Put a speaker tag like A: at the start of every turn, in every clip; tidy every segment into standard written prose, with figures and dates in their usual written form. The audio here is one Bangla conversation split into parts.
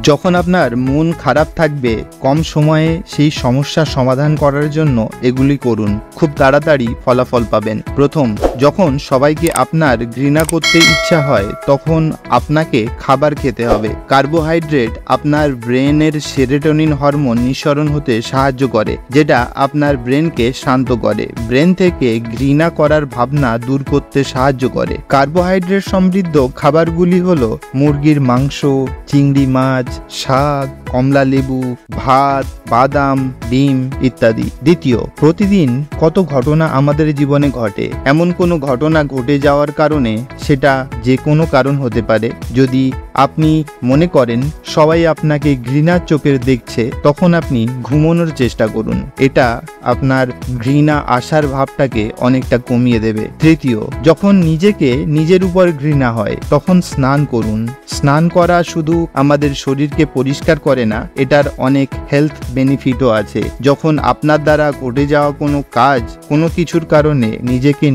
A: যখন আপনার মন খারাপ থাকবে, কম সময়ে সেই সমস্যার সমাধান করার জন্য এগুলি করুন, খুব তাড়াতাড়ি ফলাফল পাবেন। প্রথম, যখন সবাইকে আপনার ঘৃণা করতে ইচ্ছা হয় তখন আপনাকে খাবার খেতে হবে। কার্বোহাইড্রেট আপনার ব্রেনের সেরোটোনিন হরমোন নিঃসরণ হতে সাহায্য করে, যেটা আপনার ব্রেনকে শান্ত করে, ব্রেন থেকে ঘৃণা করার ভাবনা দূর করতে সাহায্য করে। কার্বোহাইড্রেট সমৃদ্ধ খাবারগুলি হলো মুরগির মাংস, চিংড়ি মাছ, শাক, কমলা লেবু, ভাত, বাদাম, ডিম ইত্যাদি। দ্বিতীয়, প্রতিদিন কত ঘটনা আমাদের জীবনে ঘটে। এমন কোনো ঘটনা ঘটে যাওয়ার কারণে, সেটা যে কোনো কারণ হতে পারে, যদি আপনি মনে করেন সবাই আপনাকে ঘৃণার চোখে দেখছে, তখন আপনি ঘুমানোর চেষ্টা করুন। এটা আপনার ঘৃণা আসার ভাবটাকে অনেকটা কমিয়ে দেবে। তৃতীয়, যখন নিজের উপর ঘৃণা হয় তখন স্নান করুন। স্নান করা শুধু আমাদের শরীরকে পরিষ্কার করে না, এটার অনেক হেলথ বেনিফিটও আছে। যখন আপনার দ্বারা ঘটে যাওয়া কোনো কাজ, কোনো কিছুর কারণে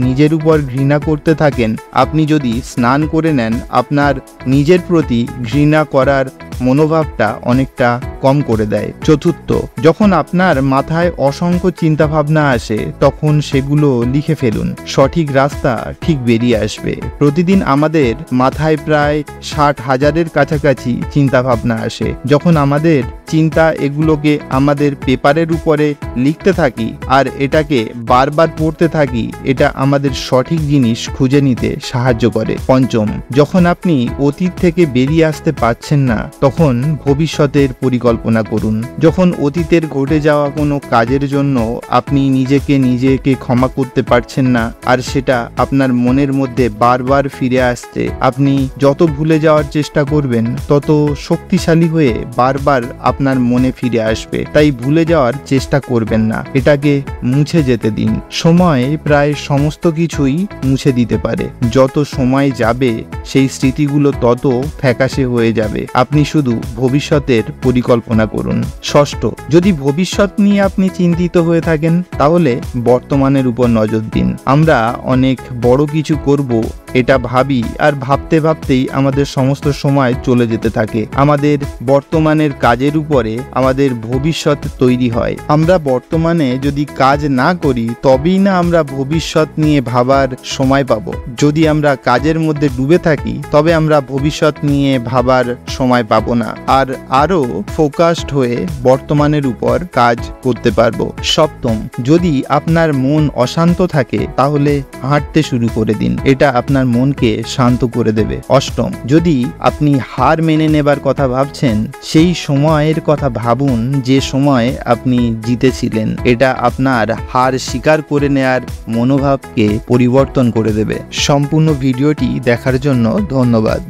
A: নিজের উপর ঘৃণা করতে থাকেন, আপনি যদি স্নান করে নেন, আপনার নিজের প্রতি ঘৃণা করার মনোভাবটা অনেকটা কম করে দেয়। চতুর্থ, যখন আপনার মাথায় অসংখ্য চিন্তাভাবনা আসে তখন সেগুলো লিখে ফেলুন, সঠিক রাস্তা ঠিক বেরিয়ে আসবে। প্রতিদিন আমাদের মাথায় প্রায় 60,000-এর কাছাকাছি চিন্তাভাবনা আসে। যখন আমাদের চিন্তা এগুলোকে আমাদের পেপারের উপরে লিখতে থাকি আর এটাকে বারবার পড়তে থাকি, এটা আমাদের সঠিক জিনিস খুঁজে নিতে সাহায্য করে। পঞ্চম, যখন আপনি অতীত থেকে বেরিয়ে আসতে পারছেন না তখন ভবিষ্যতের পরিকল্পনা করুন। যখন অতীতের ঘটে যাওয়া কোনো কাজের জন্য আপনি নিজেকে ক্ষমা করতে পারছেন না আর সেটা আপনার মনের মধ্যে বারবার ফিরে আসছে, আপনি যত ভুলে যাওয়ার চেষ্টা করবেন তত শক্তিশালী হয়ে বারবার আপনার মনে ফিরে আসবে। তাই ভুলে যাওয়ার চেষ্টা করবেন না, এটাকে মুছে যেতে দিন। সময় প্রায় সমস্ত কিছুই মুছে দিতে পারে। যত সময় যাবে সেই স্মৃতিগুলো তত ফ্যাকাশে হয়ে যাবে। আপনি শুধু ভবিষ্যতের পরিকল্পনা করুন। ষষ্ঠ, যদি ভবিষ্যৎ নিয়ে আপনি চিন্তিত হয়ে থাকেন তাহলে বর্তমানের উপর নজর দিন। আমরা অনেক বড় কিছু করব এটা ভাবি আর ভাবতেই আমাদের সমস্ত সময় চলে যেতে থাকে। আমাদের বর্তমানের কাজের উপরে আমাদের ভবিষ্যৎ তৈরি হয়। আমরা বর্তমানে যদি কাজ না করি তবেই না আমরা ভবিষ্যৎ নিয়ে ভাবার সময় পাবো। যদি আমরা কাজের মধ্যে ডুবে থাকি তবে আমরা ভবিষ্যৎ নিয়ে ভাবার সময় পাবো না আর আরো ফোকাসড হয়ে বর্তমানের উপর কাজ করতে পারবো। সপ্তম, যদি আপনার মন অশান্ত থাকে তাহলে হাঁটতে শুরু করে দিন, এটা আপনার মনকে শান্ত করে দেবে। অষ্টম, যদি আপনি হার মেনে নেবার কথা ভাবছেন, সেই সময়ের কথা ভাবুন যে সময় আপনি জিতেছিলেন, এটা আপনার হার স্বীকার করে নেয়ার মনোভাবকে পরিবর্তন করে দেবে। সম্পূর্ণ ভিডিওটি দেখার জন্য ধন্যবাদ।